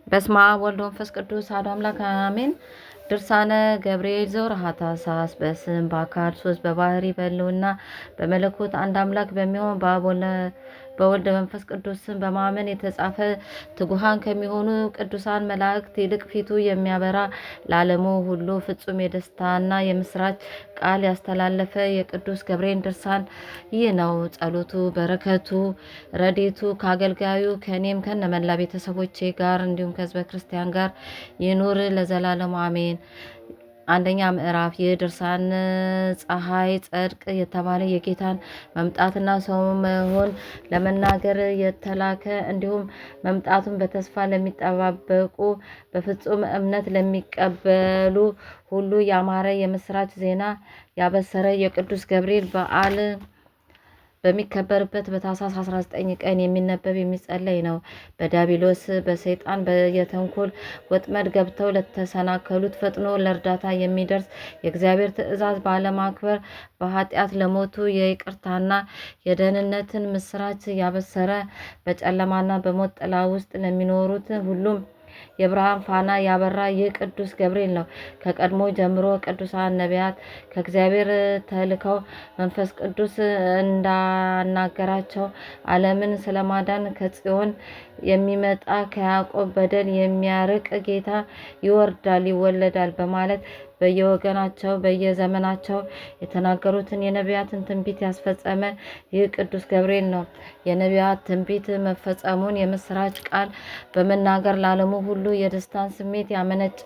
በስመ አብ ወወልድ ወመንፈስ ቅዱስ አሐዱ አምላክ አሜን። ድርሳነ ገብርኤል ዘወርኃ ታኅሣሥ። በስም በአካል ሶስት በባህሪ በሕልውና በመለኮት አንድ አምላክ በሚሆን በአብ በወልድ መንፈስ ቅዱስ ስም በማመን የተጻፈ ትጉሃን ከሚሆኑ ቅዱሳን መላእክት ይልቅ ፊቱ የሚያበራ ለዓለሙ ሁሉ ፍጹም የደስታና የምስራች ቃል ያስተላለፈ የቅዱስ ገብርኤል ድርሳን ይህ ነው። ጸሎቱ በረከቱ ረዴቱ ከአገልጋዩ ከእኔም ከነመላ ቤተሰቦቼ ጋር እንዲሁም ከሕዝበ ክርስቲያን ጋር ይኑር ለዘላለሙ አሜን። አንደኛ ምዕራፍ። ይህ ድርሳን ፀሐይ ጽድቅ የተባለ የጌታን መምጣትና ሰው መሆን ለመናገር የተላከ እንዲሁም መምጣቱን በተስፋ ለሚጠባበቁ በፍጹም እምነት ለሚቀበሉ ሁሉ ያማረ የምስራች ዜና ያበሰረ የቅዱስ ገብርኤል በዓል በሚከበርበት በታኅሣሥ 19 ቀን የሚነበብ የሚጸለይ ነው። በዲያብሎስ በሰይጣን የተንኮል ወጥመድ ገብተው ለተሰናከሉት ፈጥኖ ለእርዳታ የሚደርስ የእግዚአብሔር ትእዛዝ ባለማክበር በኃጢአት ለሞቱ የይቅርታና የደህንነትን ምስራች ያበሰረ በጨለማና በሞት ጥላ ውስጥ ለሚኖሩት ሁሉም የብርሃን ፋና ያበራ ይህ ቅዱስ ገብርኤል ነው። ከቀድሞ ጀምሮ ቅዱሳን ነቢያት ከእግዚአብሔር ተልከው መንፈስ ቅዱስ እንዳናገራቸው ዓለምን ስለማዳን ከጽዮን የሚመጣ ከያዕቆብ በደል የሚያርቅ ጌታ ይወርዳል ይወለዳል በማለት በየወገናቸው በየዘመናቸው የተናገሩትን የነቢያትን ትንቢት ያስፈጸመ ይህ ቅዱስ ገብርኤል ነው። የነቢያት ትንቢት መፈጸሙን የምስራች ቃል በመናገር ለዓለሙ ሁሉ የደስታን ስሜት ያመነጨ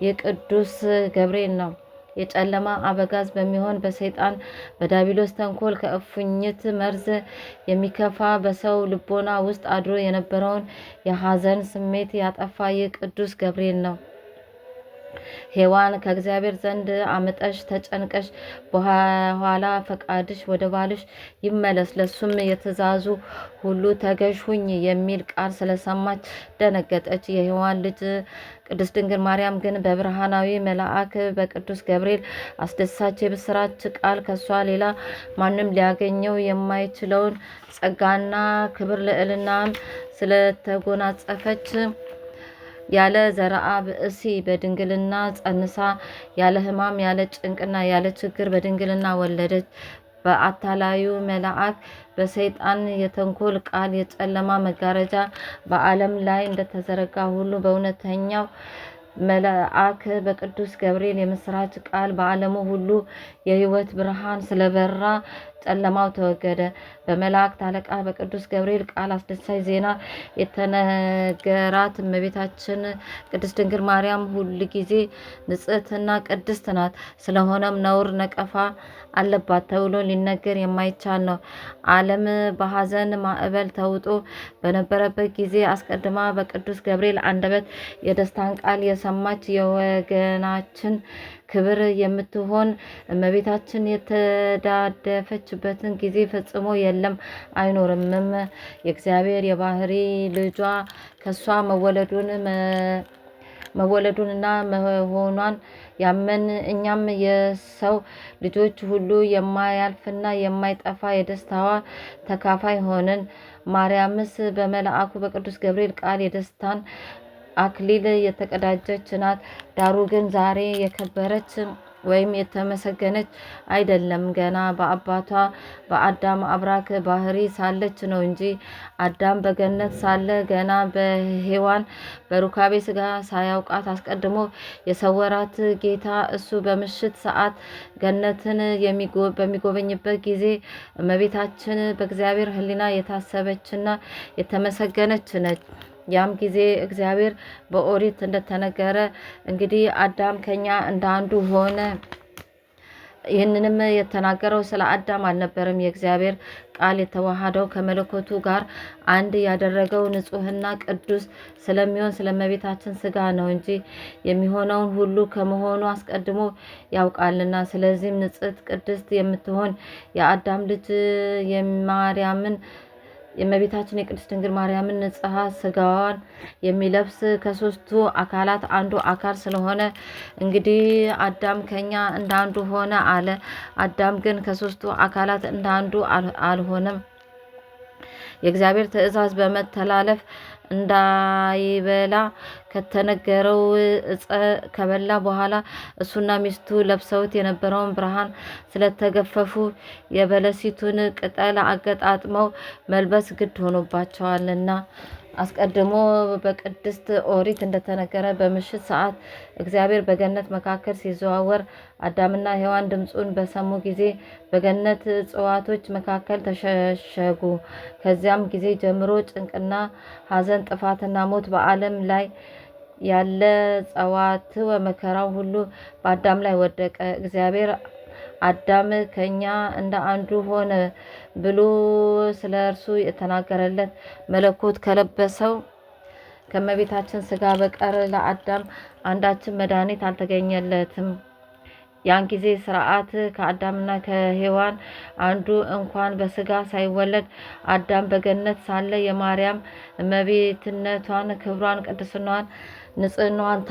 ይህ ቅዱስ ገብርኤል ነው። የጨለማ አበጋዝ በሚሆን በሰይጣን በዲያብሎስ ተንኮል ከእፉኝት መርዝ የሚከፋ በሰው ልቦና ውስጥ አድሮ የነበረውን የሐዘን ስሜት ያጠፋ ይህ ቅዱስ ገብርኤል ነው። ሔዋን ከእግዚአብሔር ዘንድ አምጠሽ ተጨንቀሽ በኋላ ፈቃድሽ ወደ ባልሽ ይመለስ ለሱም የትእዛዙ ሁሉ ተገዥ ሁኝ የሚል ቃል ስለሰማች ደነገጠች። የሔዋን ልጅ ቅድስት ድንግል ማርያም ግን በብርሃናዊ መልአክ በቅዱስ ገብርኤል አስደሳች የብስራች ቃል ከሷ ሌላ ማንም ሊያገኘው የማይችለውን ጸጋና ክብር ልዕልናም ስለተጎናጸፈች ያለ ዘርአ ብእሲ በድንግልና ጸንሳ ያለ ሕማም ያለ ጭንቅና ያለ ችግር በድንግልና ወለደች። በአታላዩ መልአክ በሰይጣን የተንኮል ቃል የጨለማ መጋረጃ በዓለም ላይ እንደተዘረጋ ሁሉ በእውነተኛው መልአክ በቅዱስ ገብርኤል የምስራች ቃል በዓለሙ ሁሉ የሕይወት ብርሃን ስለበራ ጨለማው ተወገደ። በመላእክት አለቃ በቅዱስ ገብርኤል ቃል አስደሳች ዜና የተነገራት እመቤታችን ቅድስት ድንግል ማርያም ሁል ጊዜ ንጽሕትና ቅድስት ናት። ስለሆነም ነውር ነቀፋ አለባት ተብሎ ሊነገር የማይቻል ነው። ዓለም በሐዘን ማዕበል ተውጦ በነበረበት ጊዜ አስቀድማ በቅዱስ ገብርኤል አንደበት የደስታን ቃል የሰማች የወገናችን ክብር የምትሆን እመቤታችን የተዳደፈችበትን ጊዜ ፈጽሞ የለም አይኖርምም። የእግዚአብሔር የባህሪ ልጇ ከሷ መወለዱንና መሆኗን ያመን እኛም የሰው ልጆች ሁሉ የማያልፍና የማይጠፋ የደስታዋ ተካፋይ ሆንን። ማርያምስ በመልአኩ በቅዱስ ገብርኤል ቃል የደስታን አክሊል የተቀዳጀች ናት። ዳሩ ግን ዛሬ የከበረች ወይም የተመሰገነች አይደለም፣ ገና በአባቷ በአዳም አብራክ ባህሪ ሳለች ነው እንጂ። አዳም በገነት ሳለ ገና በሔዋን በሩካቤ ስጋ ሳያውቃት አስቀድሞ የሰወራት ጌታ እሱ በምሽት ሰዓት ገነትን በሚጎበኝበት ጊዜ እመቤታችን በእግዚአብሔር ሕሊና የታሰበችና የተመሰገነች ነች። ያም ጊዜ እግዚአብሔር በኦሪት እንደተነገረ እንግዲህ አዳም ከኛ እንደ አንዱ ሆነ። ይህንንም የተናገረው ስለ አዳም አልነበረም። የእግዚአብሔር ቃል የተዋሃደው ከመለኮቱ ጋር አንድ ያደረገው ንጹሕና ቅዱስ ስለሚሆን ስለ እመቤታችን ስጋ ነው እንጂ የሚሆነውን ሁሉ ከመሆኑ አስቀድሞ ያውቃልና። ስለዚህም ንጽሕት ቅድስት የምትሆን የአዳም ልጅ የእመቤታችን የቅድስት ድንግል ማርያምን ንጽሐ ስጋዋን የሚለብስ ከሶስቱ አካላት አንዱ አካል ስለሆነ እንግዲህ አዳም ከኛ እንደ አንዱ ሆነ አለ። አዳም ግን ከሶስቱ አካላት እንደ አንዱ አልሆነም። የእግዚአብሔር ትእዛዝ በመተላለፍ እንዳይበላ ከተነገረው ዕፀ ከበላ በኋላ እሱና ሚስቱ ለብሰውት የነበረውን ብርሃን ስለተገፈፉ የበለሲቱን ቅጠል አገጣጥመው መልበስ ግድ ሆኖባቸዋልና። አስቀድሞ በቅድስት ኦሪት እንደተነገረ በምሽት ሰዓት እግዚአብሔር በገነት መካከል ሲዘዋወር አዳምና ሔዋን ድምፁን በሰሙ ጊዜ በገነት እጽዋቶች መካከል ተሸሸጉ። ከዚያም ጊዜ ጀምሮ ጭንቅና ሐዘን፣ ጥፋትና ሞት በዓለም ላይ ያለ ጸዋትወ መከራው ሁሉ በአዳም ላይ ወደቀ። እግዚአብሔር አዳም ከኛ እንደ አንዱ ሆነ ብሎ ስለ እርሱ የተናገረለት መለኮት ከለበሰው ከእመቤታችን ሥጋ በቀር ለአዳም አንዳችን መድኃኒት አልተገኘለትም። ያን ጊዜ ሥርዓት ከአዳምና ከሔዋን አንዱ እንኳን በሥጋ ሳይወለድ አዳም በገነት ሳለ የማርያም እመቤትነቷን፣ ክብሯን፣ ቅድስናዋን፣ ንጽሕናዋን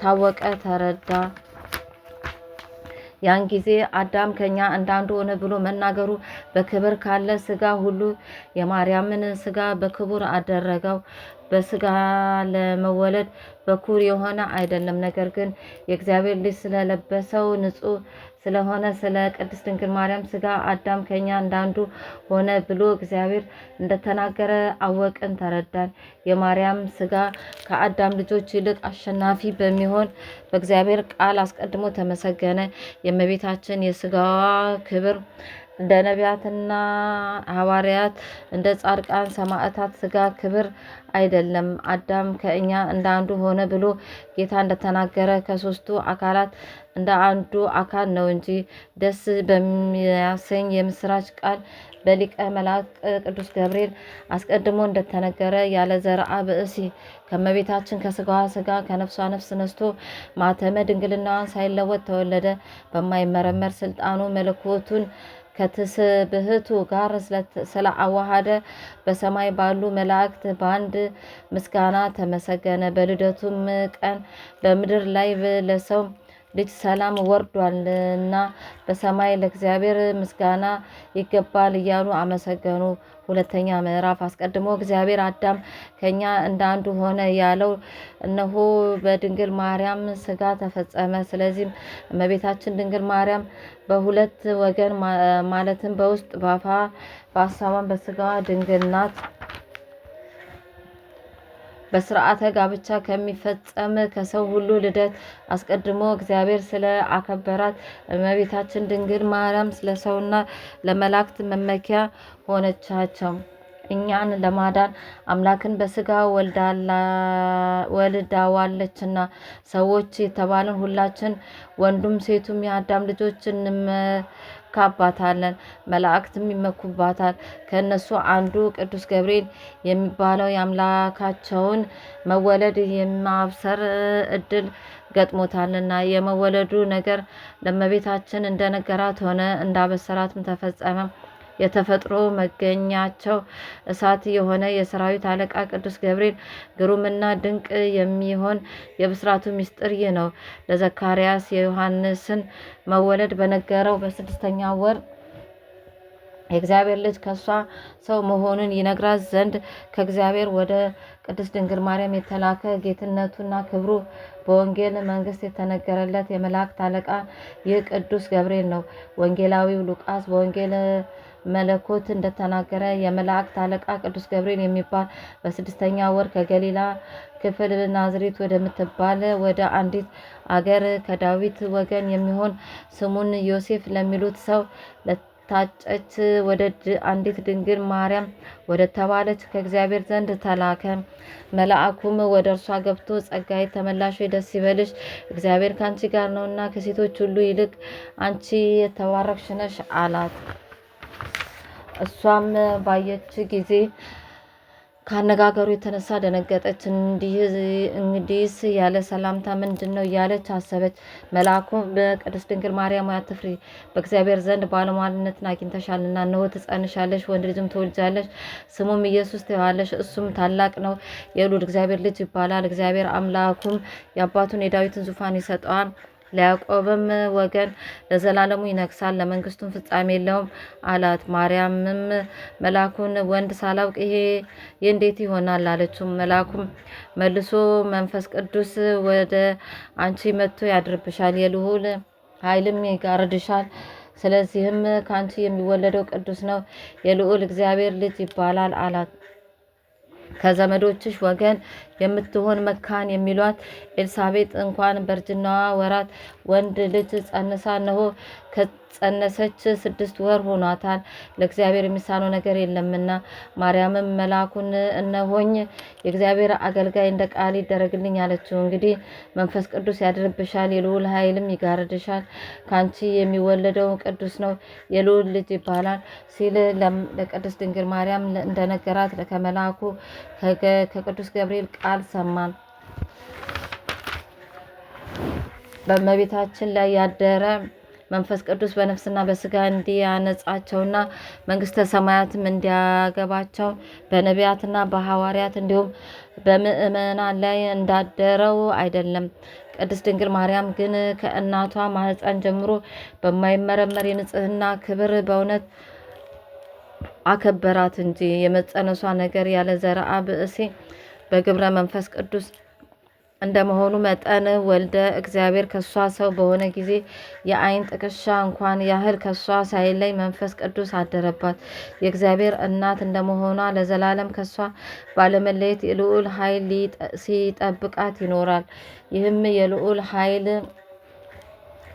ታወቀ፣ ተረዳ። ያን ጊዜ አዳም ከኛ እንዳንዱ ሆነ ብሎ መናገሩ በክብር ካለ ሥጋ ሁሉ የማርያምን ሥጋ በክቡር አደረገው። በሥጋ ለመወለድ በኩር የሆነ አይደለም፣ ነገር ግን የእግዚአብሔር ልጅ ስለለበሰው ንጹሕ ስለሆነ ስለ ቅድስት ድንግል ማርያም ሥጋ አዳም ከኛ እንዳንዱ ሆነ ብሎ እግዚአብሔር እንደተናገረ አወቅን፣ ተረዳን። የማርያም ሥጋ ከአዳም ልጆች ይልቅ አሸናፊ በሚሆን በእግዚአብሔር ቃል አስቀድሞ ተመሰገነ። የእመቤታችን የሥጋዋ ክብር እንደ ነቢያትና ሐዋርያት እንደ ጻድቃን ሰማዕታት ሥጋ ክብር አይደለም። አዳም ከእኛ እንደ አንዱ ሆነ ብሎ ጌታ እንደተናገረ ከሦስቱ አካላት እንደ አንዱ አካል ነው እንጂ። ደስ በሚያሰኝ የምስራች ቃል በሊቀ መላእክት ቅዱስ ገብርኤል አስቀድሞ እንደተነገረ ያለ ዘርአ ብእሲ ከእመቤታችን ከሥጋዋ ሥጋ ከነፍሷ ነፍስ ነስቶ ማተመ ድንግልናዋን ሳይለወጥ ተወለደ። በማይመረመር ስልጣኑ መለኮቱን ከትስብህቱ ጋር ስለአዋሃደ በሰማይ ባሉ መላእክት በአንድ ምስጋና ተመሰገነ። በልደቱም ቀን በምድር ላይ ለሰው ልጅ ሰላም ወርዷልና በሰማይ ለእግዚአብሔር ምስጋና ይገባል እያሉ አመሰገኑ። ሁለተኛ ምዕራፍ። አስቀድሞ እግዚአብሔር አዳም ከኛ እንደ አንዱ ሆነ ያለው እነሆ በድንግል ማርያም ሥጋ ተፈጸመ። ስለዚህም እመቤታችን ድንግል ማርያም በሁለት ወገን ማለትም በውስጥ በአፋ በሀሳቧን በሥጋዋ ድንግል ናት። በስርዓተ ጋብቻ ከሚፈጸም ከሰው ሁሉ ልደት አስቀድሞ እግዚአብሔር ስለ አከበራት እመቤታችን ድንግል ማርያም ለሰውና ለመላእክት መመኪያ ሆነቻቸው። እኛን ለማዳን አምላክን በሥጋ ወልዳዋለችና ሰዎች የተባለን ሁላችን ወንዱም ሴቱም የአዳም ልጆች እንመካባታለን፣ መላእክትም ይመኩባታል። ከእነሱ አንዱ ቅዱስ ገብርኤል የሚባለው የአምላካቸውን መወለድ የማብሰር እድል ገጥሞታልና የመወለዱ ነገር ለእመቤታችን እንደነገራት ሆነ፣ እንዳበሰራትም ተፈጸመ። የተፈጥሮ መገኛቸው እሳት የሆነ የሰራዊት አለቃ ቅዱስ ገብርኤል ግሩምና ድንቅ የሚሆን የብስራቱ ምስጢር ይህ ነው። ለዘካርያስ የዮሐንስን መወለድ በነገረው በ6ኛ ወር የእግዚአብሔር ልጅ ከሷ ሰው መሆኑን ይነግራት ዘንድ ከእግዚአብሔር ወደ ቅድስት ድንግል ማርያም የተላከ ጌትነቱና ክብሩ በወንጌል መንግስት የተነገረለት የመላእክት አለቃ ይህ ቅዱስ ገብርኤል ነው። ወንጌላዊው ሉቃስ በወንጌል መለኮት እንደተናገረ የመላእክት አለቃ ቅዱስ ገብርኤል የሚባል በ6ኛ ወር ከገሊላ ክፍል ናዝሬት ወደምትባል ወደ አንዲት አገር ከዳዊት ወገን የሚሆን ስሙን ዮሴፍ ለሚሉት ሰው ታጨች ወደ አንዲት ድንግል ማርያም ወደ ተባለች ከእግዚአብሔር ዘንድ ተላከ። መልአኩም ወደ እርሷ ገብቶ ጸጋዬ ተመላሽ ደስ ይበልሽ፣ እግዚአብሔር ከአንቺ ጋር ነውና ከሴቶች ሁሉ ይልቅ አንቺ የተባረክሽ ነሽ አላት። እሷም ባየች ጊዜ ከአነጋገሩ የተነሳ ደነገጠች። እንግዲህስ ያለ ሰላምታ ምንድን ነው እያለች አሰበች። መልአኩ በቅድስት ድንግል ማርያም አትፍሪ፣ በእግዚአብሔር ዘንድ ባለሟልነትን አግኝተሻልና፣ እነሆ ትጸንሻለሽ፣ ወንድ ልጅም ትወልጃለሽ፣ ስሙም ኢየሱስ ትይዋለሽ። እሱም ታላቅ ነው፣ የልዑል እግዚአብሔር ልጅ ይባላል። እግዚአብሔር አምላኩም የአባቱን የዳዊትን ዙፋን ይሰጠዋል፣ ለያዕቆብም ወገን ለዘላለሙ ይነግሳል፣ ለመንግስቱም ፍጻሜ የለውም አላት። ማርያምም መልአኩን ወንድ ሳላውቅ ይሄ እንዴት ይሆናል አለችው። መልአኩም መልሶ መንፈስ ቅዱስ ወደ አንቺ መጥቶ ያድርብሻል፣ የልዑል ኃይልም ይጋርድሻል። ስለዚህም ከአንቺ የሚወለደው ቅዱስ ነው፣ የልዑል እግዚአብሔር ልጅ ይባላል አላት። ከዘመዶችሽ ወገን የምትሆን መካን የሚሏት ኤልሳቤጥ እንኳን በእርጅናዋ ወራት ወንድ ልጅ ጸንሳ እነሆ ከጸነሰች 6 ወር ሆኗታል፣ ለእግዚአብሔር የሚሳነው ነገር የለምና። ማርያምም መልአኩን እነሆኝ የእግዚአብሔር አገልጋይ እንደ ቃል ይደረግልኝ አለችው። እንግዲህ መንፈስ ቅዱስ ያድርብሻል፣ የልዑል ኃይልም ይጋርድሻል፣ ከአንቺ የሚወለደው ቅዱስ ነው፣ የልዑል ልጅ ይባላል ሲል ለቅድስት ድንግል ማርያም እንደነገራት ከመልአኩ ከቅዱስ ገብርኤል ቃል ሰማን። በእመቤታችን ላይ ያደረ መንፈስ ቅዱስ በነፍስና በስጋ እንዲያነጻቸውና መንግስተ ሰማያትም እንዲያገባቸው በነቢያትና በሐዋርያት እንዲሁም በምእመናን ላይ እንዳደረው አይደለም። ቅድስት ድንግል ማርያም ግን ከእናቷ ማህፀን ጀምሮ በማይመረመር የንጽህና ክብር በእውነት አከበራት እንጂ የመጸነሷ ነገር ያለ ዘርአ ብእሲ በግብረ መንፈስ ቅዱስ እንደመሆኑ መጠን ወልደ እግዚአብሔር ከሷ ሰው በሆነ ጊዜ የዓይን ጥቅሻ እንኳን ያህል ከሷ ሳይለይ መንፈስ ቅዱስ አደረባት። የእግዚአብሔር እናት እንደመሆኗ ለዘላለም ከሷ ባለመለየት የልዑል ኃይል ሲጠብቃት ይኖራል። ይህም የልዑል ኃይል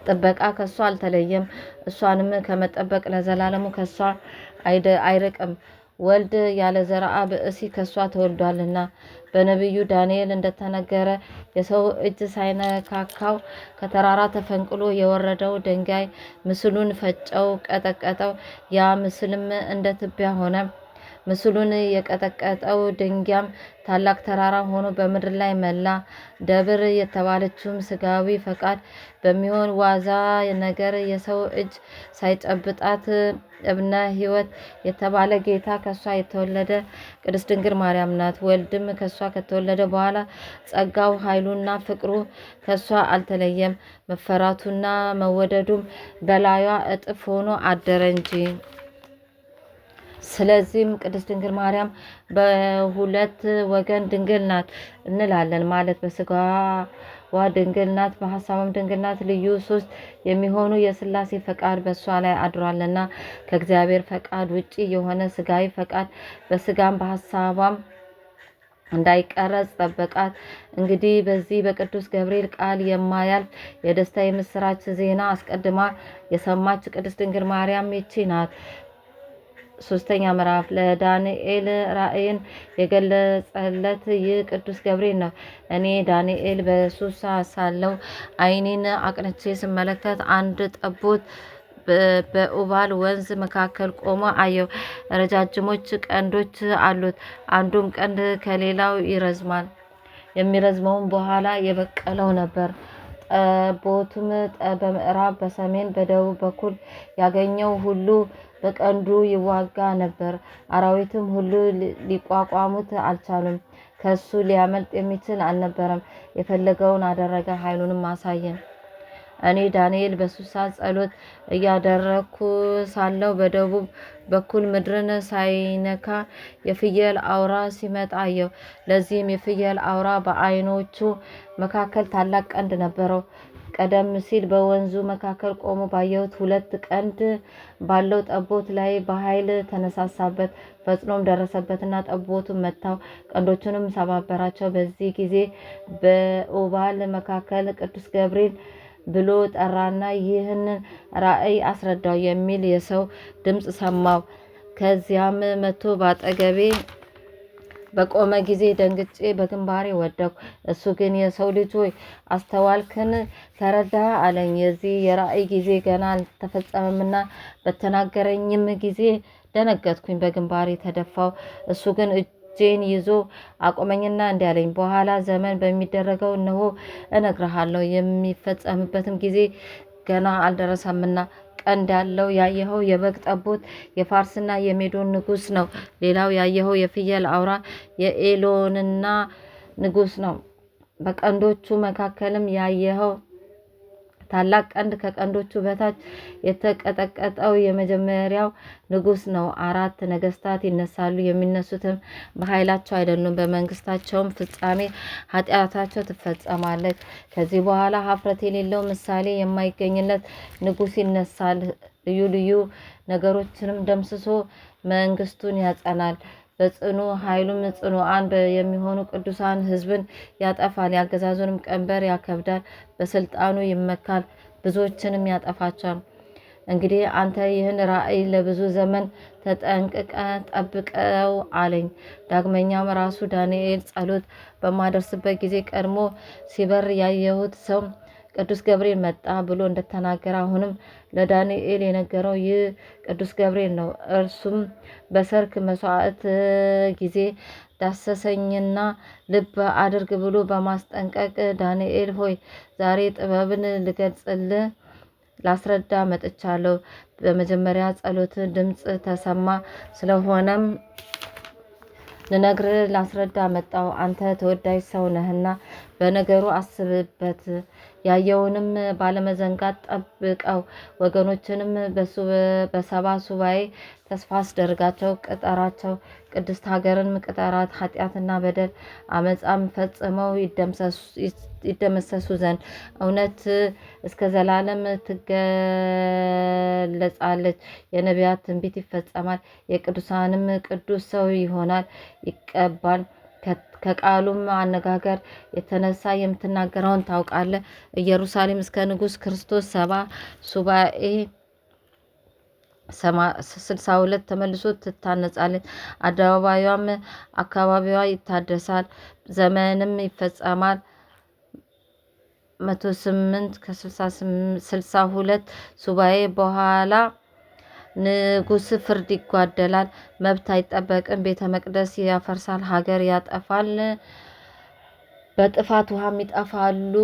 ጥበቃ ከሷ አልተለየም። እሷንም ከመጠበቅ ለዘላለሙ ከሷ አይርቅም። ወልድ ያለ ዘርአ ብእሲ ከሷ ተወልዷልና በነቢዩ ዳንኤል እንደተነገረ የሰው እጅ ሳይነካካው ከተራራ ተፈንቅሎ የወረደው ድንጋይ ምስሉን ፈጨው፣ ቀጠቀጠው። ያ ምስልም እንደ ትቢያ ሆነ። ምስሉን የቀጠቀጠው ድንጋይም ታላቅ ተራራ ሆኖ በምድር ላይ መላ። ደብር የተባለችውም ስጋዊ ፈቃድ በሚሆን ዋዛ ነገር የሰው እጅ ሳይጨብጣት እብነ ሕይወት የተባለ ጌታ ከሷ የተወለደ ቅድስት ድንግል ማርያም ናት። ወልድም ከሷ ከተወለደ በኋላ ጸጋው ኃይሉና ፍቅሩ ከሷ አልተለየም። መፈራቱና መወደዱም በላዩ እጥፍ ሆኖ አደረ እንጂ። ስለዚህም ቅድስት ድንግል ማርያም በሁለት ወገን ድንግል ናት እንላለን። ማለት በስጋዋ ድንግል ናት፣ በሀሳቧም ድንግል ናት። ልዩ 3 የሚሆኑ የሥላሴ ፈቃድ በእሷ ላይ አድሯልና ከእግዚአብሔር ፈቃድ ውጪ የሆነ ስጋዊ ፈቃድ በስጋም በሀሳቧም እንዳይቀረጽ ጠበቃት። እንግዲህ በዚህ በቅዱስ ገብርኤል ቃል የማያልፍ የደስታ የምስራች ዜና አስቀድማ የሰማች ቅድስት ድንግል ማርያም ይቺ ናት። 3ኛ ምዕራፍ ለዳንኤል ራእይን የገለጸለት ይህ ቅዱስ ገብርኤል ነው። እኔ ዳንኤል በሱሳ ሳለው ዓይኔን አቅንቼ ስመለከት አንድ ጠቦት በኡባል ወንዝ መካከል ቆሞ አየው። ረጃጅሞች ቀንዶች አሉት። አንዱም ቀንድ ከሌላው ይረዝማል። የሚረዝመውም በኋላ የበቀለው ነበር። ጠቦቱም በምዕራብ፣ በሰሜን፣ በደቡብ በኩል ያገኘው ሁሉ በቀንዱ ይዋጋ ነበር። አራዊትም ሁሉ ሊቋቋሙት አልቻሉም። ከሱ ሊያመልጥ የሚችል አልነበረም። የፈለገውን አደረገ፣ ኃይሉንም አሳየን። እኔ ዳንኤል በሱሳ ጸሎት እያደረኩ ሳለው በደቡብ በኩል ምድርን ሳይነካ የፍየል አውራ ሲመጣ አየሁ። ለዚህም የፍየል አውራ በዓይኖቹ መካከል ታላቅ ቀንድ ነበረው። ቀደም ሲል በወንዙ መካከል ቆሞ ባየሁት 2 ቀንድ ባለው ጠቦት ላይ በኃይል ተነሳሳበት። ፈጥኖም ደረሰበትና ጠቦቱን መታው፣ ቀንዶቹንም ሰባበራቸው። በዚህ ጊዜ በኡባል መካከል ቅዱስ ገብርኤል ብሎ ጠራና ይህን ራእይ አስረዳው የሚል የሰው ድምፅ ሰማው። ከዚያም መጥቶ በአጠገቤ በቆመ ጊዜ ደንግጬ በግንባሬ ወደኩ። እሱ ግን የሰው ልጅ ሆይ አስተዋልክን? ተረዳህ አለኝ። የዚህ የራእይ ጊዜ ገና አልተፈጸመምና በተናገረኝም ጊዜ ደነገጥኩኝ፣ በግንባሬ ተደፋው። እሱ ግን እጄን ይዞ አቆመኝና እንዲህ አለኝ፣ በኋላ ዘመን በሚደረገው እነሆ እነግርሃለሁ፣ የሚፈጸምበትም ጊዜ ገና አልደረሰምና። ቀንድ ያለው ያየኸው የበግ ጠቦት የፋርስና የሜዶን ንጉስ ነው። ሌላው ያየኸው የፍየል አውራ የኤሎንና ንጉስ ነው። በቀንዶቹ መካከልም ያየኸው ታላቅ ቀንድ ከቀንዶቹ በታች የተቀጠቀጠው የመጀመሪያው ንጉሥ ነው። 4 ነገስታት ይነሳሉ። የሚነሱትም በኃይላቸው አይደሉም፣ በመንግስታቸውም ፍጻሜ ኃጢአታቸው ትፈጸማለች። ከዚህ በኋላ ሀፍረት የሌለው ምሳሌ የማይገኝለት ንጉሥ ይነሳል። ልዩ ልዩ ነገሮችንም ደምስሶ መንግስቱን ያጸናል። በጽኑ ኃይሉም ጽኑዓን የሚሆኑ ቅዱሳን ሕዝብን ያጠፋል። የአገዛዙንም ቀንበር ያከብዳል። በስልጣኑ ይመካል፣ ብዙዎችንም ያጠፋቸዋል። እንግዲህ አንተ ይህን ራእይ ለብዙ ዘመን ተጠንቅቀ ጠብቀው አለኝ። ዳግመኛም ራሱ ዳንኤል ጸሎት በማደርስበት ጊዜ ቀድሞ ሲበር ያየሁት ሰው ቅዱስ ገብርኤል መጣ ብሎ እንደተናገረ አሁንም ለዳንኤል የነገረው ይህ ቅዱስ ገብርኤል ነው። እርሱም በሰርክ መስዋዕት ጊዜ ዳሰሰኝና ልብ አድርግ ብሎ በማስጠንቀቅ ዳንኤል ሆይ ዛሬ ጥበብን ልገልጽልህ ላስረዳ መጥቻለሁ። በመጀመሪያ ጸሎት ድምፅ ተሰማ፣ ስለሆነም ልነግር ላስረዳ መጣው። አንተ ተወዳጅ ሰው ነህና በነገሩ አስብበት፣ ያየውንም ባለመዘንጋት ጠብቀው። ወገኖችንም በሰባ ሱባኤ ተስፋ አስደርጋቸው፣ ቅጠራቸው። ቅድስት ሀገርን ቅጠራት፣ ኃጢአትና በደል አመፃም ፈጽመው ይደመሰሱ ዘንድ። እውነት እስከ ዘላለም ትገለጻለች። የነቢያት ትንቢት ይፈጸማል። የቅዱሳንም ቅዱስ ሰው ይሆናል፣ ይቀባል። ከቃሉም አነጋገር የተነሳ የምትናገረውን ታውቃለህ። ኢየሩሳሌም እስከ ንጉሥ ክርስቶስ 70 ሱባኤ 62 ተመልሶ ትታነጻለች። አደባባዩም አካባቢዋ ይታደሳል። ዘመንም ይፈጸማል። 108 ከ62 ሱባኤ በኋላ ንጉሥ ፍርድ ይጓደላል። መብት አይጠበቅም። ቤተ መቅደስ ያፈርሳል፣ ሀገር ያጠፋል፣ በጥፋት ውሃም ይጠፋሉ።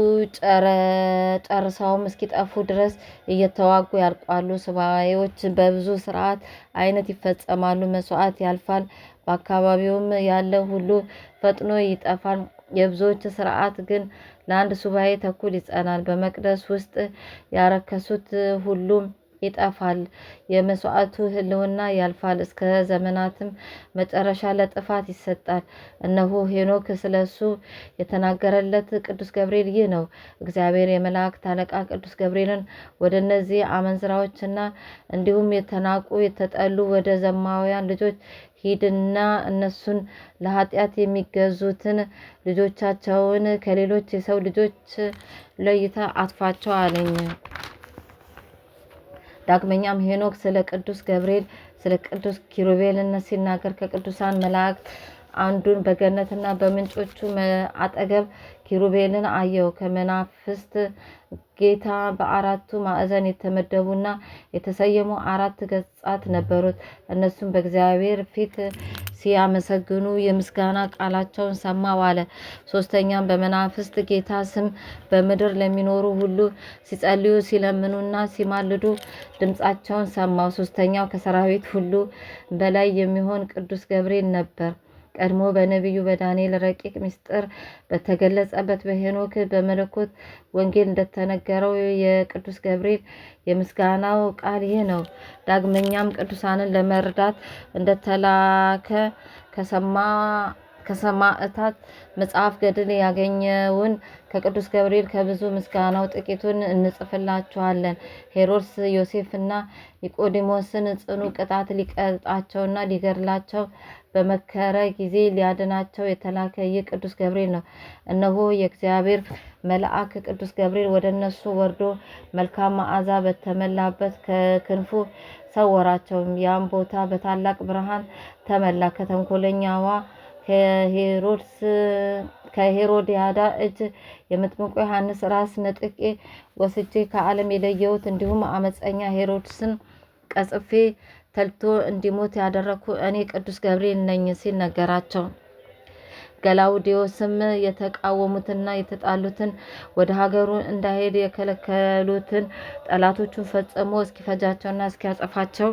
ጨርሰውም እስኪጠፉ ድረስ እየተዋጉ ያልቋሉ። ሱባኤዎች በብዙ ስርዓት አይነት ይፈጸማሉ። መስዋዕት ያልፋል፣ በአካባቢውም ያለ ሁሉ ፈጥኖ ይጠፋል። የብዙዎች ስርዓት ግን ለአንድ ሱባኤ ተኩል ይጸናል። በመቅደስ ውስጥ ያረከሱት ሁሉም ይጠፋል። የመስዋዕቱ ህልውና ያልፋል፣ እስከ ዘመናትም መጨረሻ ለጥፋት ይሰጣል። እነሆ ሄኖክ ስለሱ የተናገረለት ቅዱስ ገብርኤል ይህ ነው። እግዚአብሔር የመላእክት አለቃ ቅዱስ ገብርኤልን ወደ እነዚህ አመንዝራዎችና እንዲሁም የተናቁ የተጠሉ ወደ ዘማውያን ልጆች ሂድና እነሱን ለኃጢአት የሚገዙትን ልጆቻቸውን ከሌሎች የሰው ልጆች ለይታ አጥፋቸው አለኝ። ዳግመኛም ሄኖክ ስለ ቅዱስ ገብርኤል ስለ ቅዱስ ኪሩቤልነት ሲናገር ከቅዱሳን መላእክት አንዱን በገነትና በምንጮቹ አጠገብ ኪሩቤልን አየው። ከመናፍስት ጌታ በአራቱ ማዕዘን የተመደቡና የተሰየሙ 4 ገጻት ነበሩት። እነሱም በእግዚአብሔር ፊት ሲያመሰግኑ የምስጋና ቃላቸውን ሰማሁ አለ። ሶስተኛም በመናፍስት ጌታ ስም በምድር ለሚኖሩ ሁሉ ሲጸልዩ ሲለምኑና ሲማልዱ ድምፃቸውን ሰማሁ። ሶስተኛው ከሰራዊት ሁሉ በላይ የሚሆን ቅዱስ ገብርኤል ነበር። ቀድሞ በነቢዩ በዳንኤል ረቂቅ ምስጢር በተገለጸበት በሄኖክ በመለኮት ወንጌል እንደተነገረው የቅዱስ ገብርኤል የምስጋናው ቃል ይህ ነው። ዳግመኛም ቅዱሳንን ለመርዳት እንደተላከ ከሰማዕታት መጽሐፍ ገድል ያገኘውን ከቅዱስ ገብርኤል ከብዙ ምስጋናው ጥቂቱን እንጽፍላችኋለን። ሄሮድስ ዮሴፍና ኒቆዲሞስን ጽኑ ቅጣት ሊቀጣቸውና ሊገድላቸው በመከረ ጊዜ ሊያድናቸው የተላከ ይህ ቅዱስ ገብርኤል ነው። እነሆ የእግዚአብሔር መልአክ ቅዱስ ገብርኤል ወደ እነሱ ወርዶ መልካም መዓዛ በተመላበት ከክንፉ ሰወራቸው። ያም ቦታ በታላቅ ብርሃን ተመላ። ከተንኮለኛዋ ከሄሮድያዳ እጅ የመጥምቁ ዮሐንስ ራስ ነጥቄ ወስጄ ከዓለም የለየሁት እንዲሁም አመፀኛ ሄሮድስን ቀጽፌ ተልቶ እንዲሞት ያደረኩ እኔ ቅዱስ ገብርኤል ነኝ ሲል ነገራቸው። ገላውዲዮስም የተቃወሙትና የተጣሉትን ወደ ሀገሩ እንዳይሄድ የከለከሉትን ጠላቶቹን ፈጽሞ እስኪፈጃቸውና እስኪያጠፋቸው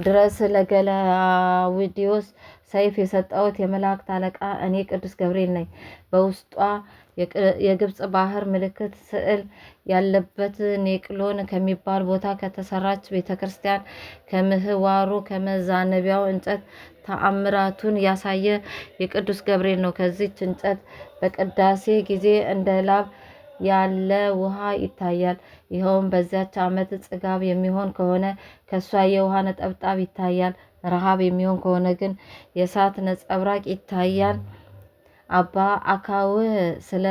ድረስ ለገላውዲዮስ ሰይፍ የሰጠሁት የመላእክት አለቃ እኔ ቅዱስ ገብርኤል ነኝ። በውስጧ የግብፅ ባህር ምልክት ስዕል ያለበት ኔቅሎን ከሚባል ቦታ ከተሰራች ቤተ ክርስቲያን ከምህዋሩ ከመዛነቢያው እንጨት ተአምራቱን ያሳየ የቅዱስ ገብርኤል ነው። ከዚች እንጨት በቅዳሴ ጊዜ እንደ ላብ ያለ ውሃ ይታያል። ይኸውም በዚያች ዓመት ጽጋብ የሚሆን ከሆነ ከእሷ የውሃ ነጠብጣብ ይታያል። ረሃብ የሚሆን ከሆነ ግን የእሳት ነጸብራቅ ይታያል። አባ አካውህ ስለ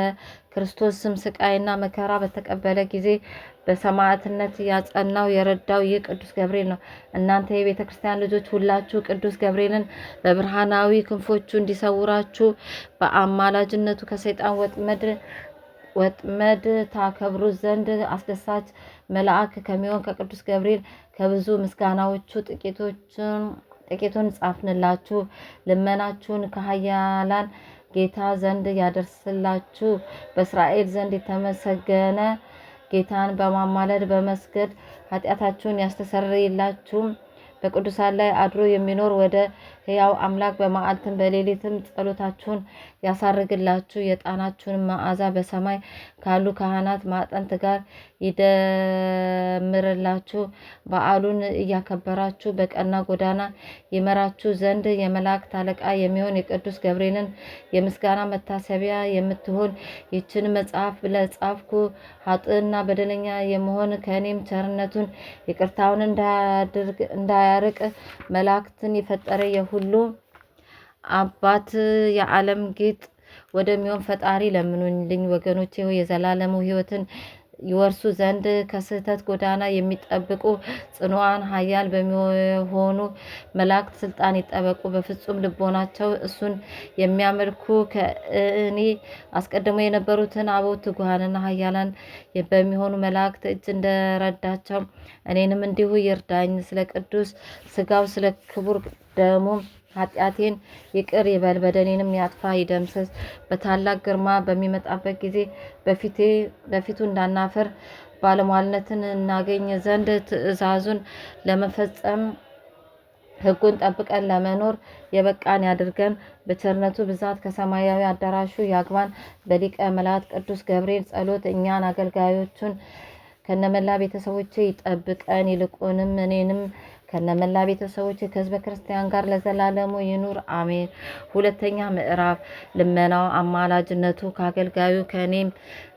ክርስቶስ ስም ስቃይና መከራ በተቀበለ ጊዜ በሰማዕትነት ያጸናው የረዳው ይህ ቅዱስ ገብርኤል ነው። እናንተ የቤተ ክርስቲያን ልጆች ሁላችሁ ቅዱስ ገብርኤልን በብርሃናዊ ክንፎቹ እንዲሰውራችሁ በአማላጅነቱ ከሰይጣን ወጥመድ ታከብሩ ዘንድ አስደሳች መልአክ ከሚሆን ከቅዱስ ገብርኤል ከብዙ ምስጋናዎቹ ጥቂቱን ጻፍንላችሁ። ልመናችሁን ከኃያላን ጌታ ዘንድ ያደርስላችሁ። በእስራኤል ዘንድ የተመሰገነ ጌታን በማማለድ በመስገድ ኃጢአታችሁን ያስተሰርይላችሁም። በቅዱሳን ላይ አድሮ የሚኖር ወደ ሕያው አምላክ በመዓልትም በሌሊትም ጸሎታችሁን ያሳርግላችሁ። የዕጣናችሁን መዓዛ በሰማይ ካሉ ካህናት ማዕጠንት ጋር ይደምርላችሁ። በዓሉን እያከበራችሁ በቀና ጎዳና ይመራችሁ ዘንድ የመላእክት አለቃ የሚሆን የቅዱስ ገብርኤልን የምስጋና መታሰቢያ የምትሆን ይችን መጽሐፍ ለጻፍኩ ኃጥእና በደለኛ የመሆን ከእኔም ቸርነቱን ይቅርታውን እንዳያርቅ መላእክትን የፈጠረ የሁሉ አባት የዓለም ጌጥ ወደሚሆን ፈጣሪ ለምኑልኝ። ወገኖቼ ሆይ የዘላለሙ ሕይወትን ይወርሱ ዘንድ ከስህተት ጎዳና የሚጠብቁ ጽኑዓን ኃያል በሚሆኑ መላእክት ስልጣን ይጠበቁ። በፍጹም ልቦናቸው እሱን የሚያመልኩ ከእኔ አስቀድሞ የነበሩትን አበው ትጉሃንና ኃያላን በሚሆኑ መላእክት እጅ እንደረዳቸው እኔንም እንዲሁ ይርዳኝ። ስለ ቅዱስ ሥጋው ስለ ክቡር ደሙ ኃጢአቴን ይቅር ይበል፣ በደሌንም ያጥፋ ይደምስስ። በታላቅ ግርማ በሚመጣበት ጊዜ በፊቱ እንዳናፍር ባለሟልነትን እናገኝ ዘንድ ትእዛዙን ለመፈጸም ሕጉን ጠብቀን ለመኖር የበቃን ያድርገን። በቸርነቱ ብዛት ከሰማያዊ አዳራሹ ያግባን። በሊቀ መላእክት ቅዱስ ገብርኤል ጸሎት እኛን አገልጋዮቹን ከነመላ ቤተሰቦቼ ይጠብቀን። ይልቁንም እኔንም ከነመላ ቤተሰቦቼ ከሕዝበ ክርስቲያን ጋር ለዘላለሙ ይኑር አሜን። ሁለተኛ ምዕራፍ ልመናው አማላጅነቱ ከአገልጋዩ ከእኔም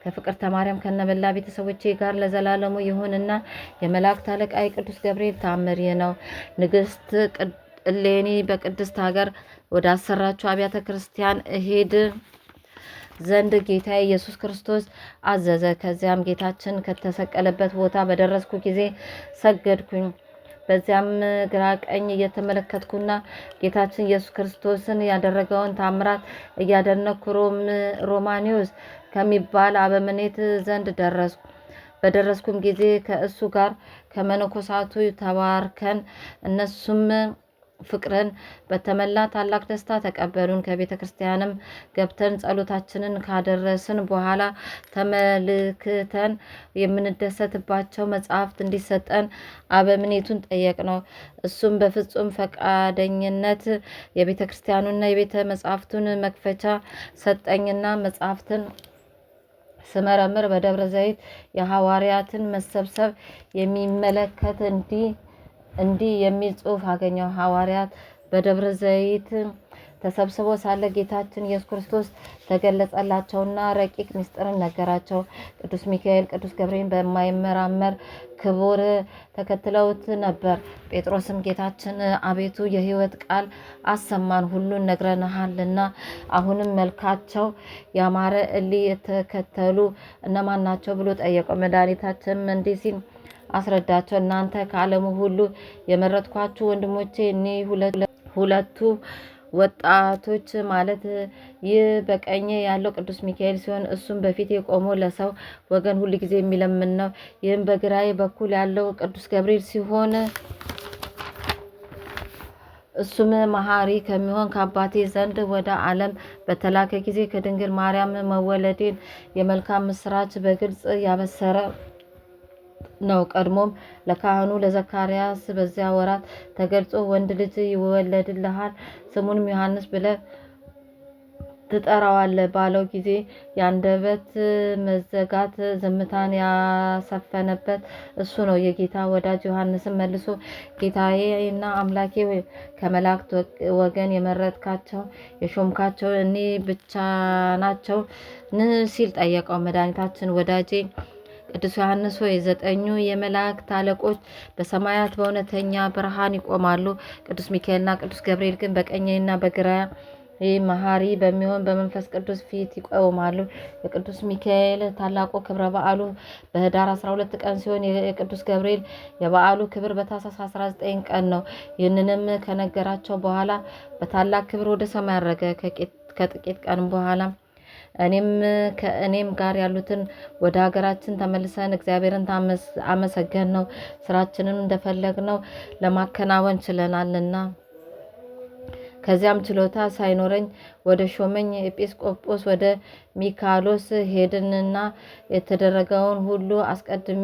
ከፍቅርተ ማርያም ከነመላ ቤተሰቦቼ ጋር ለዘላለሙ ይሁንና የመላእክት አለቃ የቅዱስ ገብርኤል ተአምር ነው። ንግሥት እሌኒ በቅድስት ሀገር ወደ አሰራችው አብያተ ክርስቲያን እሄድ ዘንድ ጌታ ኢየሱስ ክርስቶስ አዘዘ። ከዚያም ጌታችን ከተሰቀለበት ቦታ በደረስኩ ጊዜ ሰገድኩኝ። በዚያም ግራ ቀኝ እየተመለከትኩና ጌታችን ኢየሱስ ክርስቶስን ያደረገውን ታምራት እያደነኩ ሮማኒዮስ ከሚባል አበምኔት ዘንድ ደረስኩ። በደረስኩም ጊዜ ከእሱ ጋር ከመነኮሳቱ ተባርከን እነሱም ፍቅርን በተመላ ታላቅ ደስታ ተቀበሉን። ከቤተ ክርስቲያንም ገብተን ጸሎታችንን ካደረስን በኋላ ተመልክተን የምንደሰትባቸው መጽሐፍት እንዲሰጠን አበምኔቱን ጠየቅነው። እሱም በፍጹም ፈቃደኝነት የቤተ ክርስቲያኑና የቤተ መጽሐፍቱን መክፈቻ ሰጠኝና መጽሐፍትን ስመረምር በደብረ ዘይት የሐዋርያትን መሰብሰብ የሚመለከት እንዲህ የሚል ጽሑፍ አገኘው። ሐዋርያት በደብረ ዘይት ተሰብስቦ ሳለ ጌታችን ኢየሱስ ክርስቶስ ተገለጸላቸውና ረቂቅ ምስጢርን ነገራቸው። ቅዱስ ሚካኤል፣ ቅዱስ ገብርኤል በማይመራመር ክቡር ተከትለውት ነበር። ጴጥሮስም ጌታችን አቤቱ የሕይወት ቃል አሰማን፣ ሁሉን ነግረንሃልና አሁንም መልካቸው ያማረ እሊህ የተከተሉ እነማን ናቸው ብሎ ጠየቀው። መድኃኒታችንም እንዲህ ሲል አስረዳቸው። እናንተ ከዓለሙ ሁሉ የመረጥኳችሁ ወንድሞቼ እኒህ ሁለቱ ወጣቶች ማለት ይህ በቀኝ ያለው ቅዱስ ሚካኤል ሲሆን እሱም በፊት የቆመው ለሰው ወገን ሁሉ ጊዜ የሚለምን ነው። ይህም በግራዬ በኩል ያለው ቅዱስ ገብርኤል ሲሆን እሱም መሐሪ ከሚሆን ከአባቴ ዘንድ ወደ ዓለም በተላከ ጊዜ ከድንግል ማርያም መወለዴን የመልካም ምስራች በግልጽ ያበሰረ ነው። ቀድሞም ለካህኑ ለዘካርያስ በዚያ ወራት ተገልጾ ወንድ ልጅ ይወለድልሃል፣ ስሙንም ዮሐንስ ብለህ ትጠራዋለህ ባለው ጊዜ የአንደበት መዘጋት ዝምታን ያሰፈነበት እሱ ነው። የጌታ ወዳጅ ዮሐንስም መልሶ ጌታዬና አምላኬ ከመላእክት ወገን የመረጥካቸው የሾምካቸው እኔ ብቻ ናቸው ሲል ጠየቀው። መድኃኒታችን ወዳጄ ቅዱስ ዮሐንስ ሆይ 9 የመላእክት አለቆች በሰማያት በእውነተኛ ብርሃን ይቆማሉ። ቅዱስ ሚካኤልና ቅዱስ ገብርኤል ግን በቀኝና በግራ መሐሪ በሚሆን በመንፈስ ቅዱስ ፊት ይቆማሉ። የቅዱስ ሚካኤል ታላቁ ክብረ በዓሉ በህዳር 12 ቀን ሲሆን የቅዱስ ገብርኤል የበዓሉ ክብር በታኅሳስ 19 ቀን ነው። ይህንንም ከነገራቸው በኋላ በታላቅ ክብር ወደ ሰማይ አረገ። ከጥቂት ቀን በኋላ ከእኔም ጋር ያሉትን ወደ ሀገራችን ተመልሰን እግዚአብሔርን አመሰገን ነው። ስራችንን እንደፈለግነው ለማከናወን ችለናልና። ከዚያም ችሎታ ሳይኖረኝ ወደ ሾመኝ ኤጲስቆጶስ ወደ ሚካሎስ ሄድንና የተደረገውን ሁሉ አስቀድሜ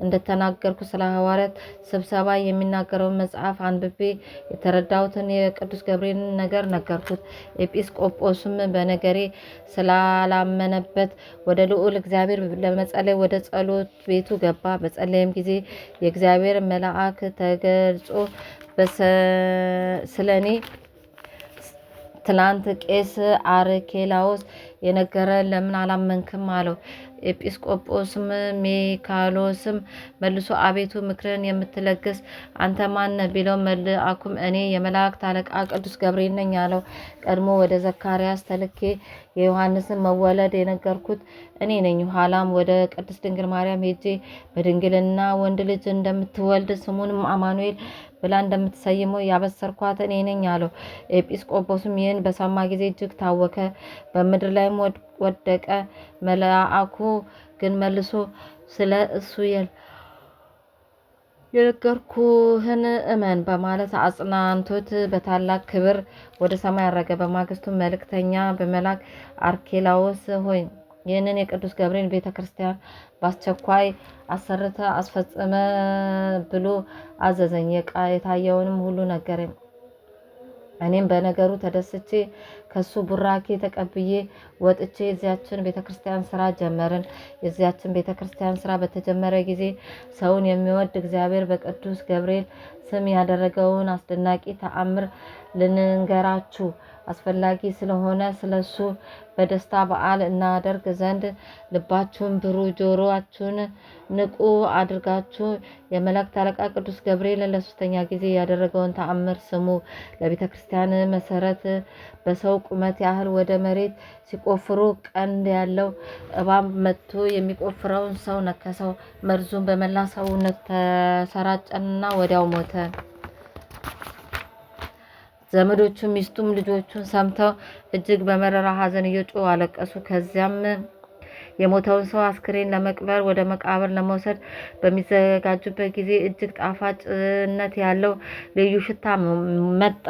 እንደተናገርኩ ስለ ሐዋርያት ስብሰባ የሚናገረውን መጽሐፍ አንብቤ የተረዳሁትን የቅዱስ ገብርኤልን ነገር ነገርኩት። ኤጲስቆጶስም በነገሬ ስላላመነበት ወደ ልዑል እግዚአብሔር ለመጸለይ ወደ ጸሎት ቤቱ ገባ። በጸለየም ጊዜ የእግዚአብሔር መልአክ ተገልጾ ስለ እኔ ትላንት ቄስ አርኬላዎስ የነገረ ለምን አላመንክም አለው። ኤጲስቆጶስም ሚካሎስም መልሶ አቤቱ ምክርን የምትለግስ አንተ ማን ቢለው መልአኩም እኔ የመላእክት አለቃ ቅዱስ ገብርኤል ነኝ አለው። ቀድሞ ወደ ዘካርያስ ተልኬ የዮሐንስን መወለድ የነገርኩት እኔ ነኝ። ኋላም ወደ ቅድስት ድንግል ማርያም ሄጄ በድንግልና ወንድ ልጅ እንደምትወልድ ስሙንም አማኑኤል ብላ እንደምትሰይመው ያበሰርኳት እኔ ነኝ አለው። ኤጲስቆጶስም ይህን በሰማ ጊዜ እጅግ ታወከ፣ በምድር ላይም ወደቀ። መልአኩ ግን መልሶ ስለ እሱ የነገርኩህን እመን በማለት አጽናንቶት በታላቅ ክብር ወደ ሰማይ አረገ። በማግስቱ መልእክተኛ በመላክ አርኬላዎስ ሆይ ይህንን የቅዱስ ገብርኤል ቤተ ክርስቲያን በአስቸኳይ አሰርተ አስፈጽመ ብሎ አዘዘኝ። የታየውንም ሁሉ ነገረኝ። እኔም በነገሩ ተደስቼ ከሱ ቡራኬ ተቀብዬ ወጥቼ የዚያችን ቤተክርስቲያን ስራ ጀመርን። የዚያችን ቤተክርስቲያን ስራ በተጀመረ ጊዜ ሰውን የሚወድ እግዚአብሔር በቅዱስ ገብርኤል ስም ያደረገውን አስደናቂ ተአምር ልንገራችሁ አስፈላጊ ስለሆነ ስለሱ በደስታ በዓል እናደርግ ዘንድ ልባችሁን ብሩህ ጆሮአችሁን ንቁ አድርጋችሁ የመላእክት አለቃ ቅዱስ ገብርኤል ለሶስተኛ ጊዜ ያደረገውን ተአምር ስሙ። ለቤተ ክርስቲያን መሰረት በሰው ቁመት ያህል ወደ መሬት ሲቆፍሩ ቀንድ ያለው እባብ መጥቶ የሚቆፍረውን ሰው ነከሰው። መርዙን በመላ ሰውነት ተሰራጨና ወዲያው ሞተ። ዘመዶቹ ሚስቱም ልጆቹን ሰምተው እጅግ በመረራ ሐዘን እየጮሁ አለቀሱ። ከዚያም የሞተውን ሰው አስክሬን ለመቅበር ወደ መቃብር ለመውሰድ በሚዘጋጁበት ጊዜ እጅግ ጣፋጭነት ያለው ልዩ ሽታ መጣ።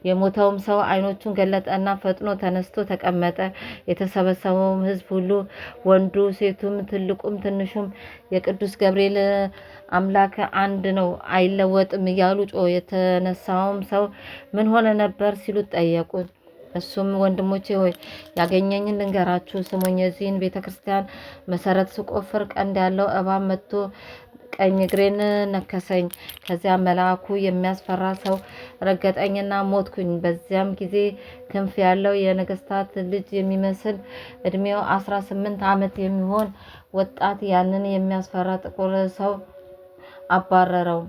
የሞተውም ሰው ዓይኖቹን ገለጠና ፈጥኖ ተነስቶ ተቀመጠ። የተሰበሰበውም ሕዝብ ሁሉ ወንዱ፣ ሴቱም፣ ትልቁም ትንሹም የቅዱስ ገብርኤል አምላክ አንድ ነው አይለወጥም እያሉ ጮሁ። የተነሳውም ሰው ምን ሆነ ነበር ሲሉት ጠየቁት። እሱም ወንድሞቼ ሆይ ያገኘኝን ልንገራችሁ ስሙኝ። የዚህን ቤተ ክርስቲያን መሰረት ስቆፍር ቀንድ ያለው እባብ መጥቶ ቀኝ እግሬን ነከሰኝ። ከዚያ መልአኩ የሚያስፈራ ሰው ረገጠኝና ሞትኩኝ። በዚያም ጊዜ ክንፍ ያለው የነገስታት ልጅ የሚመስል እድሜው 18 ዓመት የሚሆን ወጣት ያንን የሚያስፈራ ጥቁር ሰው አባረረው።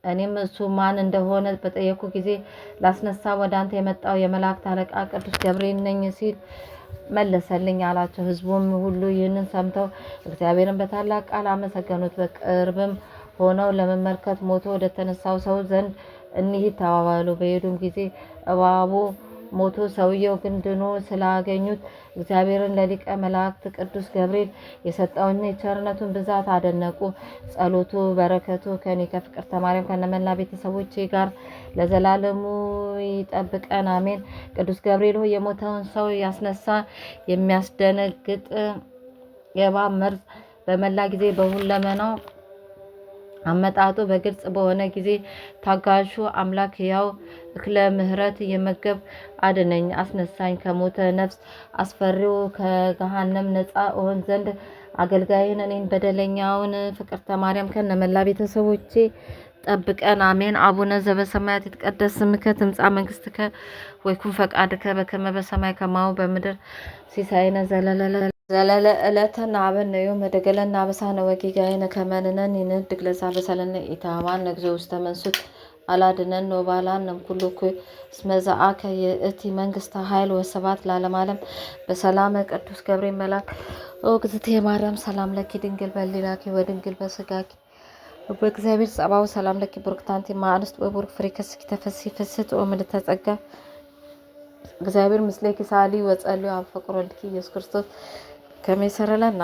እኔም እሱ ማን እንደሆነ በጠየቁ ጊዜ ላስነሳ ወደ አንተ የመጣው የመላእክት አለቃ ቅዱስ ገብርኤል ነኝ ሲል መለሰልኝ አላቸው። ሕዝቡም ሁሉ ይህንን ሰምተው እግዚአብሔርን በታላቅ ቃል አመሰገኑት። በቅርብም ሆነው ለመመልከት ሞቶ ወደ ተነሳው ሰው ዘንድ እንሂድ ተባባሉ። በሄዱም ጊዜ እባቡ ሞቶ ሰውየው ግን ድኖ ስላገኙት እግዚአብሔርን ለሊቀ መላእክት ቅዱስ ገብርኤል የሰጠውን የቸርነቱን ብዛት አደነቁ። ጸሎቱ በረከቱ ከኔ ከፍቅርተ ማርያም ከነመላ ቤተሰቦቼ ጋር ለዘላለሙ ይጠብቀን፣ አሜን። ቅዱስ ገብርኤል ሆይ የሞተውን ሰው ያስነሳ የሚያስደነግጥ የእባብ መርዝ በመላ ጊዜ በሁለመናው አመጣጡ በግልጽ በሆነ ጊዜ ታጋሹ አምላክ ሕያው እክለ ምሕረት የመገብ አድነኝ፣ አስነሳኝ ከሞተ ነፍስ አስፈሪው ከገሃነም ነፃ እሆን ዘንድ አገልጋይን እኔን በደለኛውን ፍቅርተ ማርያም ከነመላ ቤተሰቦቼ ጠብቀን፣ አሜን። አቡነ ዘበሰማያት ይትቀደስ ስምከ ትምጻእ መንግስትከ ወይኩን ፈቃድከ በከመ በሰማይ ከማሁ በምድር ሲሳይነ ዘለለ ዕለትነ ሀበነ ዮም ወኅድግ ለነ አበሳነ ወጌጋየነ ከመ ንሕነኒ ንኅድግ ለዘአበሰለነ ኢታማን እግዚኦ ውስተ መንሱት አላድነን ወባላን እምኩሉ እኩይ እስመ ዘአከ ይእቲ መንግስተ ኃይል ወስብሐት ለዓለመ ዓለም። በሰላመ ቅዱስ ገብርኤል መልአክ እግዝእትየ ማርያም ሰላም ለኪ ድንግል በኅሊናኪ ወድንግል በሥጋኪ በእግዚአብሔር ጸባኦት ሰላም ለኪ ቡርክት አንቲ እም አንስት ወቡሩክ ፍሬ ከርሥኪ ተፈሥሒ ፍስሕት ወምልዕተ ጸጋ እግዚአብሔር ምስሌኪ ሳሊ ወጸልዩ አብ ፍቁር ወልድኪ ኢየሱስ ክርስቶስ ከመ ይሠረይ ለነ